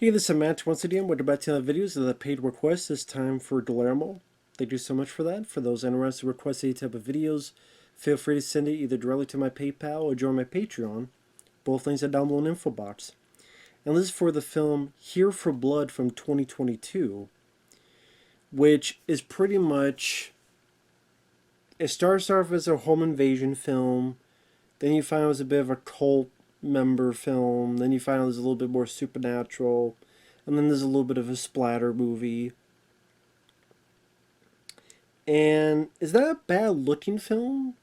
Hey, this is Samantha once again. We're back to the videos of the paid request. This time for Guillermo. Thank you so much for that. For those interested in requesting any type of videos, feel free to send it either directly to my PayPal or join my Patreon. Both links are down below in the info box. And this is for the film Here for Blood from 2022, which is pretty much... It starts off as a home invasion film. Then you find it was a bit of a cult member film. Then you find out there's a little bit more supernatural. And then there's a little bit of a splatter movie. And is that a bad looking film?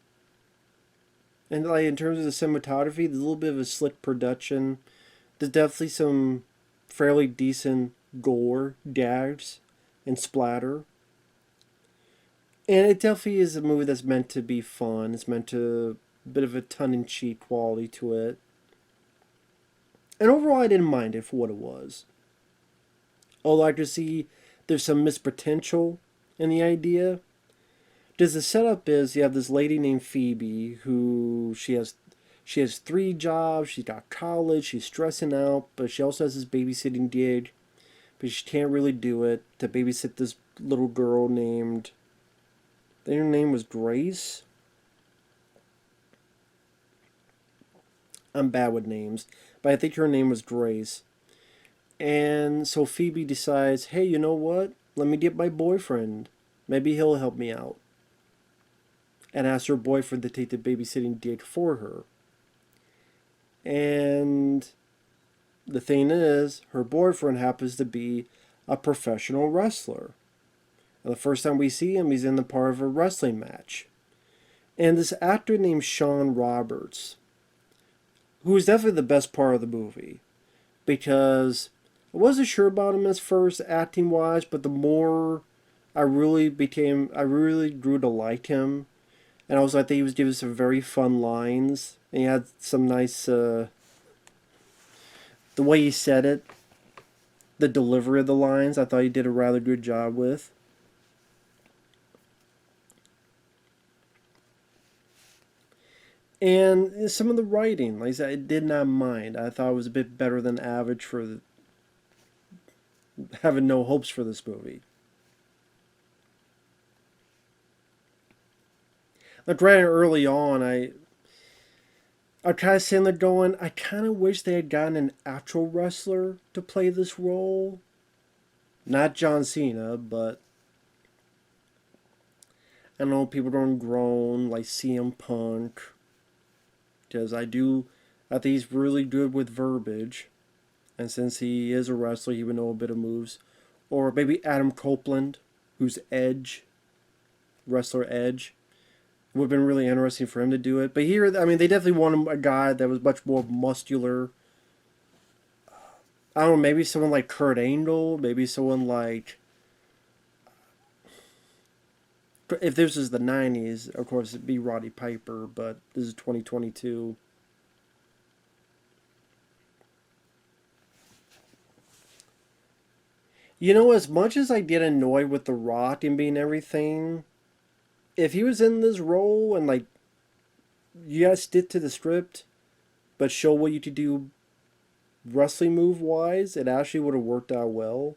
And like in terms of the cinematography, there's a little bit of a slick production. There's definitely some fairly decent gore, gags, and splatter. And it definitely is a movie that's meant to be fun. It's meant to a bit of a tongue-in-cheek quality to it. And overall, I didn't mind it for what it was. Although I could see there's some missed potential in the idea. Because the setup is you have this lady named Phoebe who she has 3 jobs. She's got college. She's stressing out, but she also has this babysitting gig, but she can't really do it to babysit this little girl named. I think her name was Grace. I'm bad with names, but I think her name was Grace. And so Phoebe decides, hey, you know what? Let me get my boyfriend. Maybe he'll help me out. And asks her boyfriend to take the babysitting gig for her. And the thing is, her boyfriend happens to be a professional wrestler. And the first time we see him, he's in the part of a wrestling match. And this actor named Shawn Roberts, who is definitely the best part of the movie, because I wasn't sure about him at first, acting wise, but the more I really grew to like him, and I think he was giving some very fun lines, and he had some nice, the way he said it, the delivery of the lines, I thought he did a rather good job with. And some of the writing, like I said, I did not mind. I thought it was a bit better than average for having no hopes for this movie. Like right early on, I kind of sitting there going, I kind of wish they had gotten an actual wrestler to play this role. Not John Cena, but I know people don't groan like CM Punk, because I think he's really good with verbiage, and since he is a wrestler, he would know a bit of moves. Or maybe Adam Copeland, who's Edge, wrestler Edge. It would have been really interesting for him to do it. But here, I mean, they definitely wanted a guy that was much more muscular. I don't know, maybe someone like Kurt Angle, maybe someone like... If this is the 90s, of course, it'd be Roddy Piper, but this is 2022. You know, as much as I get annoyed with The Rock and being everything, if he was in this role and, like, you guys stick to the script, but show what you could do wrestling move-wise, it actually would have worked out well.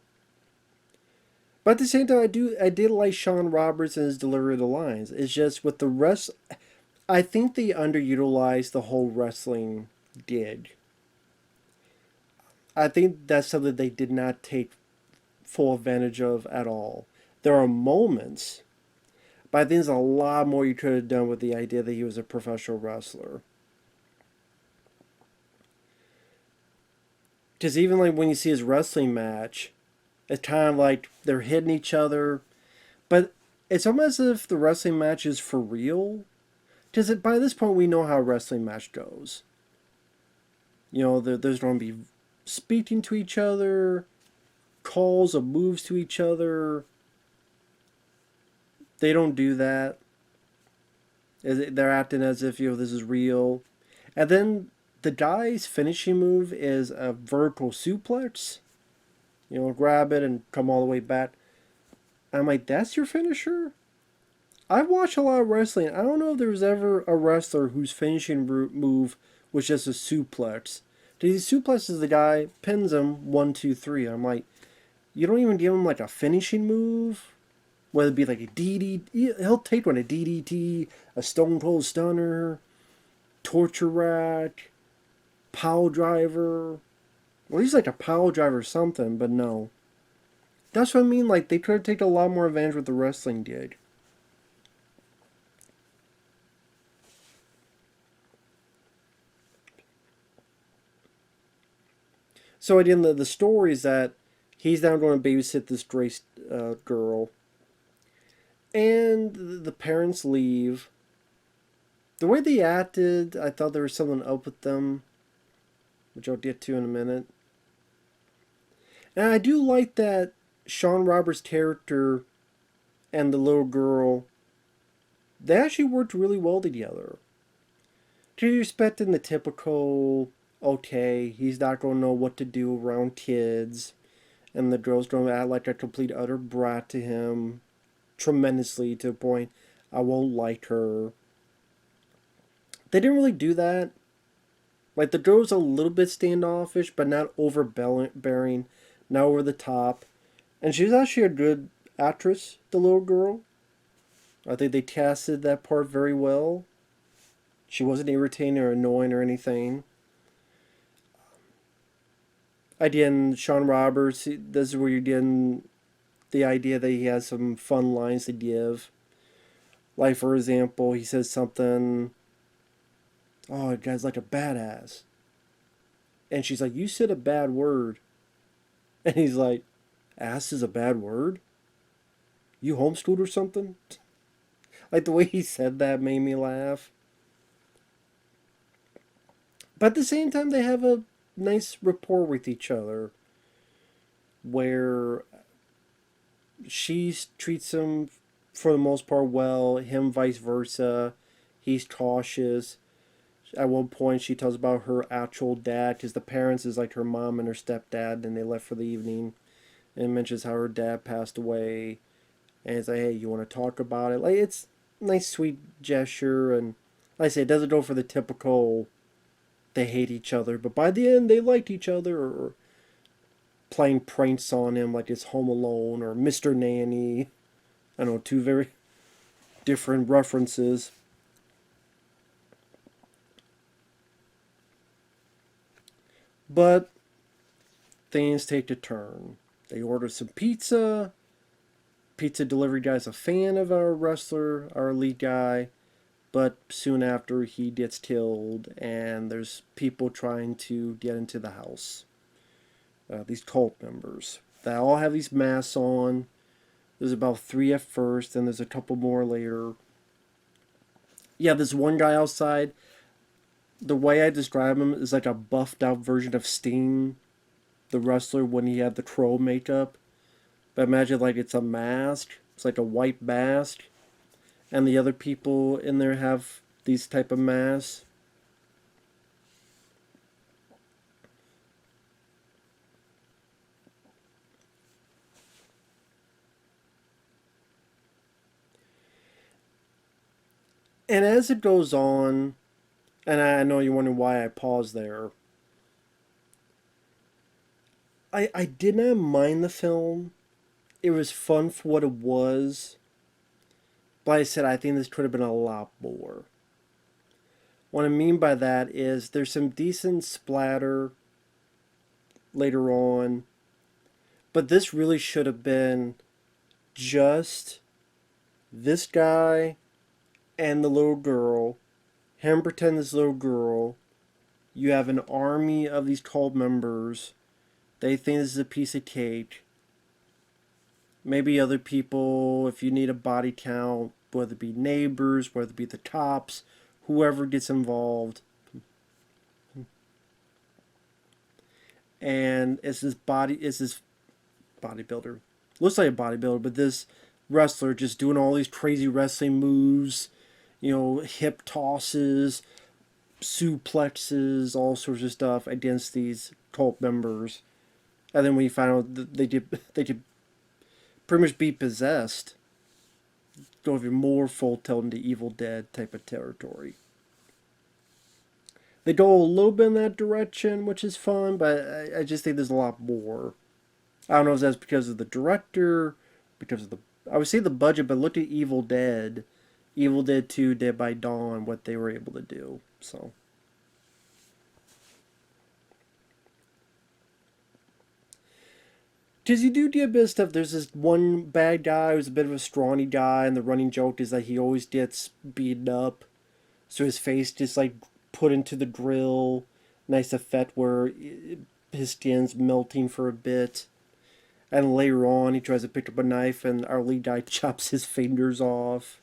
But at the same time, I did like Shawn Roberts and his delivery of the lines. It's just with the rest, I think they underutilized the whole wrestling gig. I think that's something they did not take full advantage of at all. There are moments, but I think there's a lot more you could have done with the idea that he was a professional wrestler. Because even like when you see his wrestling match, it's kind of like they're hitting each other, but it's almost as if the wrestling match is for real. Because by this point, we know how a wrestling match goes. You know, there's going to be speaking to each other, calls of moves to each other. They don't do that. They're acting as if, you know, this is real. And then the guy's finishing move is a vertical suplex. You know, grab it and come all the way back. I'm like, that's your finisher? I've watched a lot of wrestling. I don't know if there was ever a wrestler whose finishing move was just a suplex. He suplexes the guy, pins him 1, 2, 3. I'm like, you don't even give him like a finishing move, whether it be like a DDT. He'll take one, a DDT, a Stone Cold Stunner, Torture Rack, Pile Driver. Well, he's like a Pile Driver or something, but no. That's what I mean. Like, they try to take a lot more advantage with the wrestling gig. So again, the story is that he's now going to babysit this Grace girl, and the parents leave. The way they acted, I thought there was something up with them, which I'll get to in a minute. And I do like that Shawn Roberts' character and the little girl, they actually worked really well together. You're expecting the typical, okay, he's not going to know what to do around kids, and the girl's going to act like a complete utter brat to him tremendously to the point I won't like her. They didn't really do that. Like, the girl was a little bit standoffish, but not overbearing, not over the top. And she was actually a good actress, the little girl. I think they casted that part very well. She wasn't irritating or annoying or anything. Again, Shawn Roberts, this is where you're getting the idea that he has some fun lines to give. Like, for example, he says something, oh, the guy's like a badass. And she's like, you said a bad word. And he's like, ass is a bad word? You homeschooled or something? Like, the way he said that made me laugh. But at the same time, they have a nice rapport with each other. Where she treats him, for the most part, well. Him vice versa. He's cautious. At one point, she tells about her actual dad, because the parents is like her mom and her stepdad, and they left for the evening. And mentions how her dad passed away. And it's like, hey, you want to talk about it? Like, it's a nice, sweet gesture. And like I say, it doesn't go for the typical, they hate each other. But by the end, they liked each other. Or playing pranks on him, like it's Home Alone or Mr. Nanny. I know, two very different references. But things take a turn. They order some pizza. Pizza delivery guy's a fan of our wrestler, our lead guy, but soon after he gets killed, and there's people trying to get into the house. These cult members. They all have these masks on. There's about 3 at first, and there's a couple more later. Yeah, this one guy outside, the way I describe him is like a buffed out version of Sting, the wrestler, when he had the crow makeup. But imagine like it's a mask. It's like a white mask. And the other people in there have these type of masks. And as it goes on, and I know you're wondering why I paused there, I did not mind the film. It was fun for what it was. But I said I think this could have been a lot more. What I mean by that is there's some decent splatter later on. But this really should have been just this guy and the little girl. Him pretend this little girl. You have an army of these cult members. They think this is a piece of cake. Maybe other people, if you need a body count, whether it be neighbors, whether it be the cops, whoever gets involved. And it's this bodybuilder. Looks like a bodybuilder, but this wrestler just doing all these crazy wrestling moves, hip tosses, suplexes, all sorts of stuff against these cult members. And then we find out that they could pretty much be possessed. Go even more full tilt into Evil Dead type of territory. They go a little bit in that direction, which is fun, but I just think there's a lot more. I don't know if that's because of the director, because of the I would say the budget, but look at Evil Dead, Evil Dead 2, Dead by Dawn, what they were able to do. So because you do a bit of stuff. There's this one bad guy who's a bit of a scrawny guy, and the running joke is that he always gets beaten up, so his face just like put into the grill. Nice effect where his skin's melting for a bit. And later on, he tries to pick up a knife, and our lead guy chops his fingers off.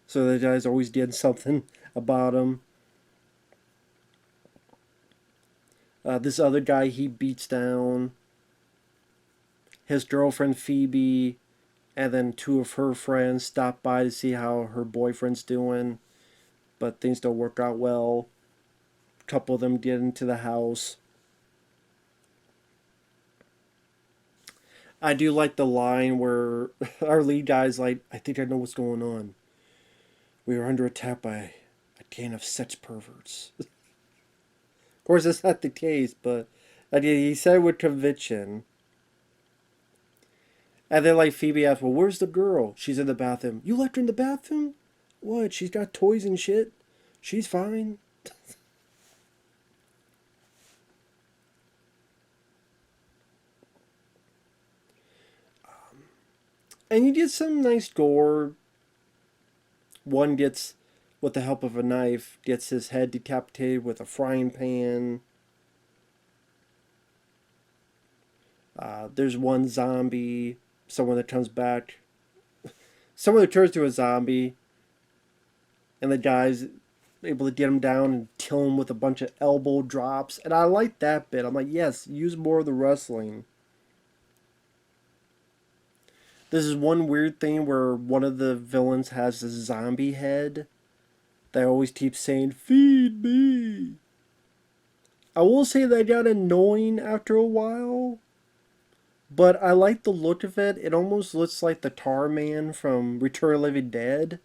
So the guy's always did something about him. This other guy he beats down. His girlfriend Phoebe, and then two of her friends stop by to see how her boyfriend's doing, but things don't work out well. A couple of them get into the house. I do like the line where our lead guy's like, "I think I know what's going on. We are under attack by a gang of sex perverts." Of course, that's not the case, but he said it with conviction. And then, like, Phoebe asks, "Well, where's the girl?" "She's in the bathroom." "You left her in the bathroom?" "What? She's got toys and shit. She's fine." And you get some nice gore. One gets, with the help of a knife, gets his head decapitated with a frying pan. There's one zombie, someone that comes back, someone that turns to a zombie, and the guy's able to get him down and kill him with a bunch of elbow drops. And I like that bit. I'm like, yes, use more of the wrestling. This is one weird thing where one of the villains has a zombie head that always keeps saying, "Feed me." I will say that got annoying after a while, but I like the look of it. It almost looks like the Tar Man from Return of the Living Dead.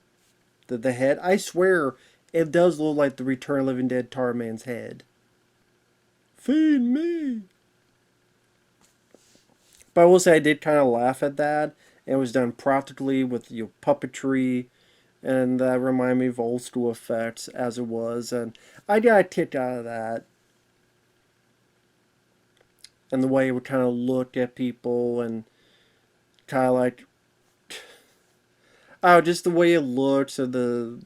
The head. I swear, it does look like the Return of the Living Dead Tar Man's head. Feed me. But I will say I did kind of laugh at that. It was done practically with puppetry, and that reminded me of old school effects as it was, and I got a kick out of that. And the way it would kind of look at people and kind of like, oh, just the way it looks and the.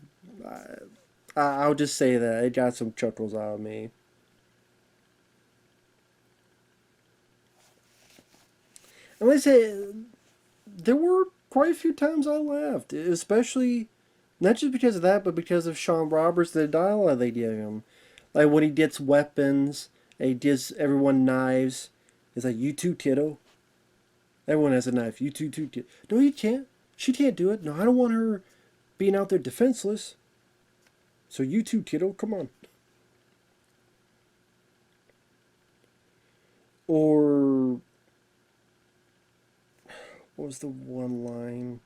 I'll just say that it got some chuckles out of me. And like I say, there were quite a few times I laughed, especially not just because of that, but because of Shawn Roberts, the dialogue they give him. Like when he gets weapons and he gives everyone knives, he's like, "You too, kiddo." Everyone has a knife. "You too, kiddo." "No, you can't. She can't do it. No, I don't want her being out there defenseless. So you too, kiddo. Come on." Or what was the one line?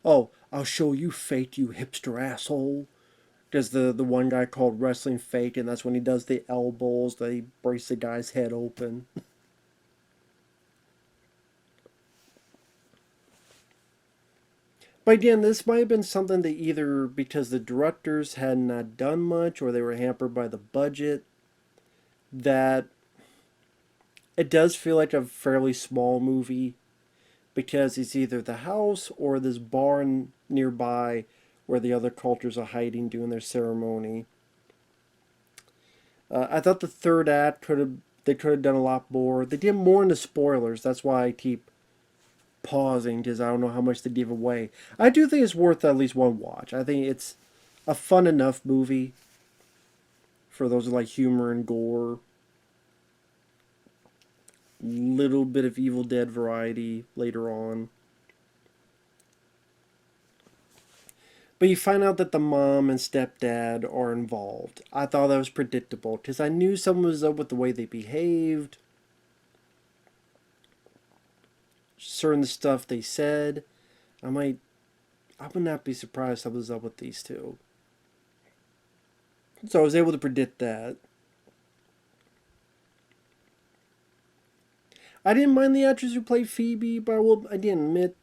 "Oh, I'll show you fake, you hipster asshole." There's the one guy called Wrestling Fake, and that's when he does the elbows. They brace the guy's head open. But again, this might have been something that either because the directors had not done much or they were hampered by the budget, that it does feel like a fairly small movie because it's either the house or this barn nearby where the other cultures are hiding doing their ceremony. I thought the third act could have done a lot more. They did more in the spoilers. That's why I keep pausing because I don't know how much to give away. I do think it's worth at least one watch. I think it's a fun enough movie for those who like humor and gore. Little bit of Evil Dead variety later on. But you find out that the mom and stepdad are involved. I thought that was predictable because I knew something was up with the way they behaved, certain stuff they said. I might, I would not be surprised if something was up with these two. So I was able to predict that. I didn't mind the actress who played Phoebe, but I didn't admit,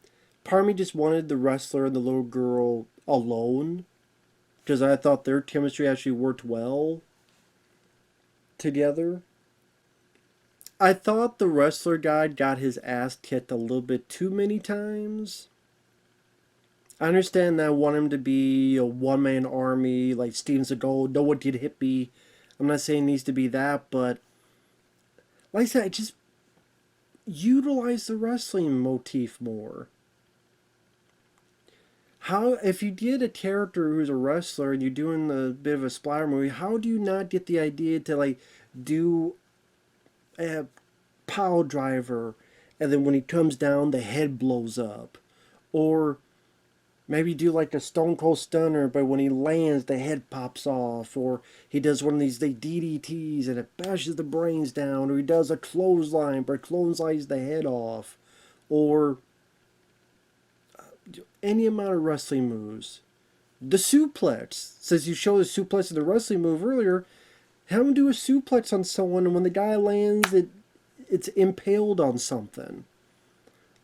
part of me just wanted the wrestler and the little girl alone, because I thought their chemistry actually worked well together. I thought the wrestler guy got his ass kicked a little bit too many times. I understand that I want him to be a one man army like Steven Seagal, no one did hit me. I'm not saying it needs to be that, but like I said, I just utilize the wrestling motif more. How if you did a character who's a wrestler and you're doing a bit of a splatter movie, how do you not get the idea to like do a pile driver and then when he comes down the head blows up? Or maybe do like a Stone Cold Stunner, but when he lands, the head pops off. Or he does one of these DDTs and it bashes the brains down. Or he does a clothesline, but clotheslines the head off. Or any amount of wrestling moves. The suplex. Since you showed a suplex in the wrestling move earlier, have him do a suplex on someone, and when the guy lands, it's impaled on something.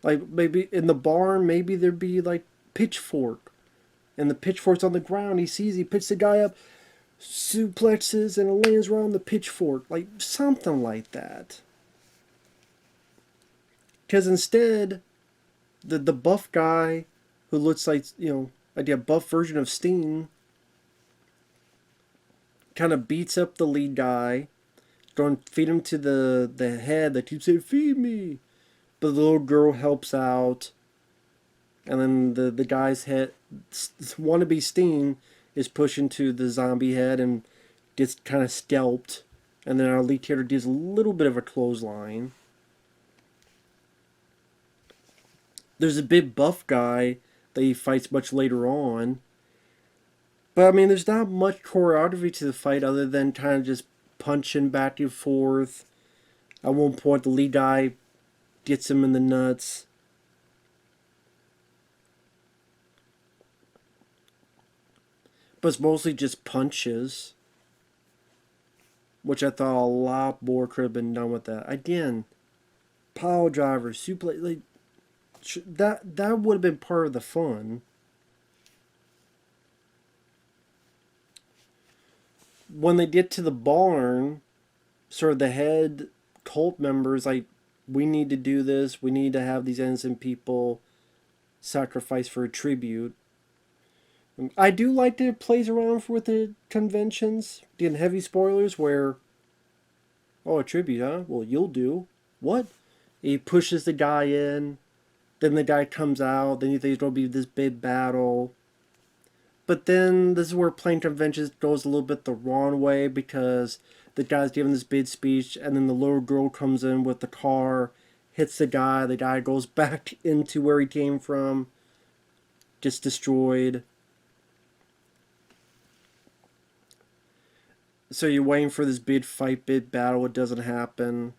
Like maybe in the barn, maybe there'd be like pitchfork, and the pitchfork's on the ground. He picks the guy up, suplexes, and it lands around the pitchfork, like something like that. Because instead, the buff guy who looks like like a buff version of Sting kind of beats up the lead guy, going to feed him to the head that keeps saying "feed me," but the little girl helps out, and then the guy's head, wannabe Sting, is pushed into the zombie head and gets kind of scalped, and then our lead character does a little bit of a clothesline. There's a big buff guy that he fights much later on. But I mean, there's not much choreography to the fight other than kind of just punching back and forth. At one point, the lead guy gets him in the nuts. But it's mostly just punches, which I thought a lot more could have been done with that. Again, pile driver, suplex, like that would have been part of the fun. When they get to the barn, sort of the head cult members like, we need to do this. We need to have these innocent people sacrificed for a tribute. I do like that it plays around with the conventions. Getting heavy spoilers where, oh, a tribute, huh? Well, you'll do. What? He pushes the guy in. Then the guy comes out. Then you think it's going to be this big battle. But then this is where playing conventions goes a little bit the wrong way because the guy's giving this big speech and then the little girl comes in with the car, hits the guy goes back into where he came from, gets destroyed. So you're waiting for this big fight, big battle, it doesn't happen.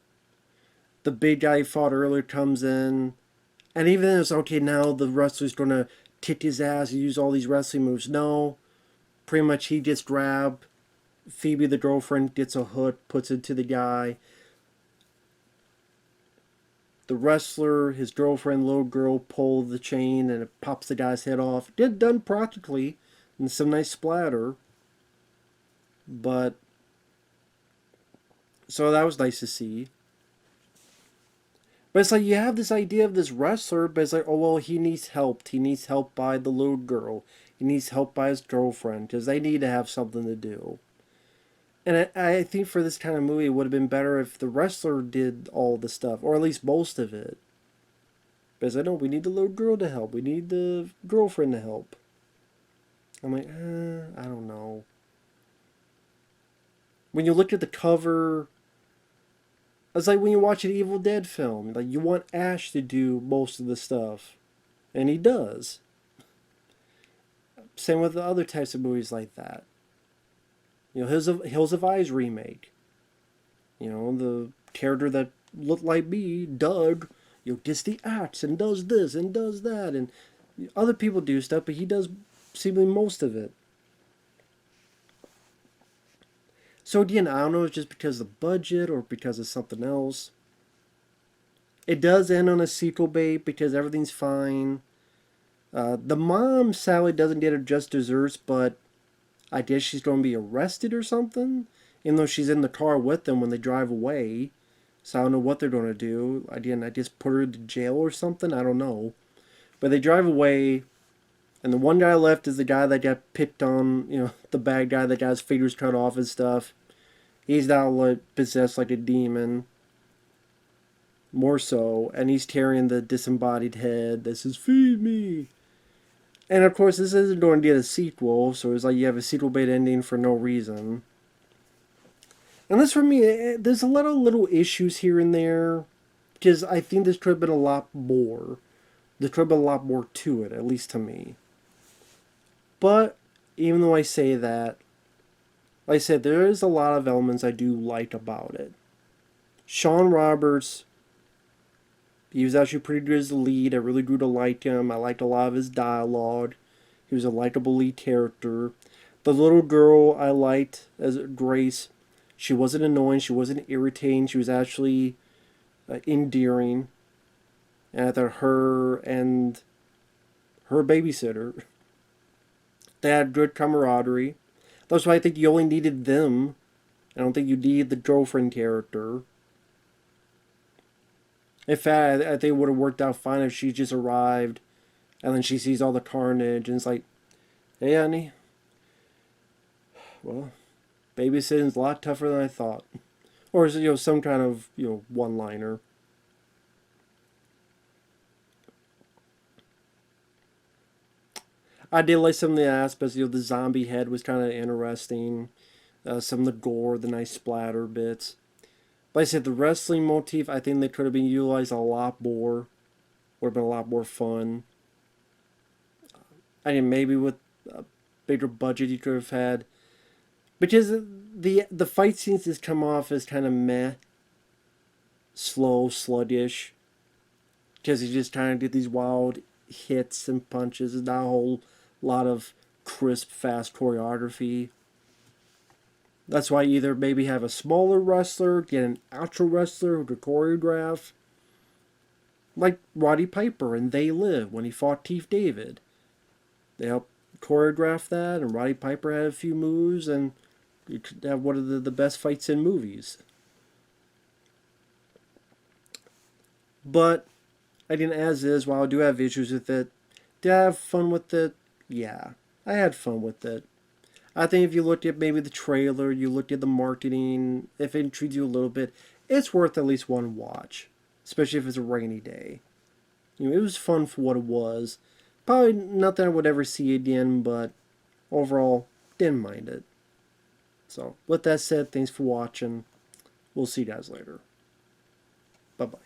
The big guy he fought earlier comes in, and even then it's okay, now the wrestler's gonna kick his ass and use all these wrestling moves. No, pretty much he gets grabbed. Phoebe, the girlfriend, gets a hook, puts it to the guy. The wrestler, his girlfriend, little girl, pull the chain and it pops the guy's head off. Did done practically, and some nice splatter. But so that was nice to see. But it's like you have this idea of this wrestler, but it's like, oh well, he needs help. He needs help by the little girl. He needs help by his girlfriend because they need to have something to do. And I think for this kind of movie, it would have been better if the wrestler did all the stuff, or at least most of it. Because I know we need the little girl to help. We need the girlfriend to help. I'm like, I don't know. When you look at the cover, it's like when you watch an Evil Dead film. Like you want Ash to do most of the stuff, and he does. Same with the other types of movies like that. You know, Hills of Eyes remake. You know, the character that looked like me, Doug, gets the axe and does this and does that, and other people do stuff, but he does seemingly most of it. So again, I don't know if it's just because of the budget or because of something else. It does end on a sequel bait because everything's fine. The mom sadly doesn't get her just desserts, but I guess she's going to be arrested or something. Even though she's in the car with them when they drive away. So I don't know what they're going to do. Again, I just put her to jail or something. I don't know. But they drive away, and the one guy left is the guy that got picked on. You know, the bad guy that got his fingers cut off and stuff. He's now like possessed like a demon. More so, and he's carrying the disembodied head that says "Feed me." And of course, this isn't going to get a sequel, so it's like you have a sequel bait ending for no reason. And this for me, there's a lot of little issues here and there, because I think this could have been a lot more. There could have been a lot more to it, at least to me. But even though I say that, like I said, there is a lot of elements I do like about it. Shawn Roberts, he was actually pretty good as the lead. I really grew to like him. I liked a lot of his dialogue. He was a likable lead character. The little girl I liked as Grace. She wasn't annoying. She wasn't irritating. She was actually endearing. And I thought her and her babysitter, they had good camaraderie. That's why I think you only needed them. I don't think you needed the girlfriend character. In fact, I think it would have worked out fine if she just arrived and then she sees all the carnage and it's like, hey, honey, well, babysitting's a lot tougher than I thought. Or is it, some kind of, one-liner. I did like some of the aspects, the zombie head was kind of interesting. Some of the gore, the nice splatter bits. Like I said, the wrestling motif, I think they could have been utilized a lot more. Would have been a lot more fun. I mean, maybe with a bigger budget you could have had. Because the fight scenes just come off as kind of meh. Slow, sluggish. Because he just kind of did these wild hits and punches. And not a whole lot of crisp, fast choreography. That's why either maybe have a smaller wrestler, get an actual wrestler who could choreograph. Like Roddy Piper and They Live when he fought Keith David. They helped choreograph that, and Roddy Piper had a few moves, and you could have one of the best fights in movies. But, again, as is, while I do have issues with it, did I have fun with it? Yeah, I had fun with it. I think if you looked at maybe the trailer, you looked at the marketing, if it intrigues you a little bit, it's worth at least one watch. Especially if it's a rainy day. It was fun for what it was. Probably nothing I would ever see again, but overall, didn't mind it. So, with that said, thanks for watching. We'll see you guys later. Bye-bye.